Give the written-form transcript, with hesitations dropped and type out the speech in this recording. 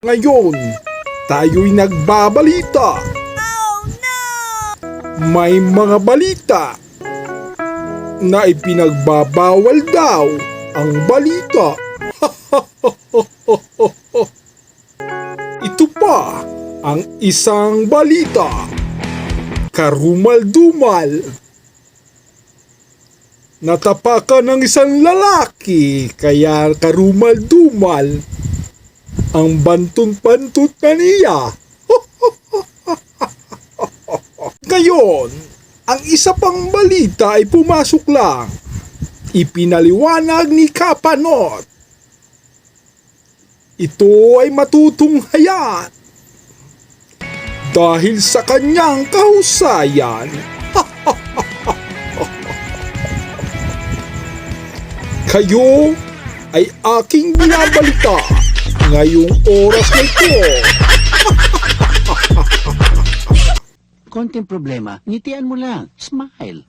Ngayon, tayo'y nagbabalita. May mga balita na ipinagbabawal daw ang balita. Ito pa ang isang balita. Karumal-dumal. Natapakan ng isang lalaki kaya karumal-dumal ang bantun-pantut na niya. Ngayon, ang isa pang balita ay pumasok lang. Ipinaliwanag ni Kapanot. Ito ay matutunghayan dahil sa kanyang kahusayan. Kayo ay aking binabalita ngayong oras na ito. Konting problema, ngitian mo lang. Smile.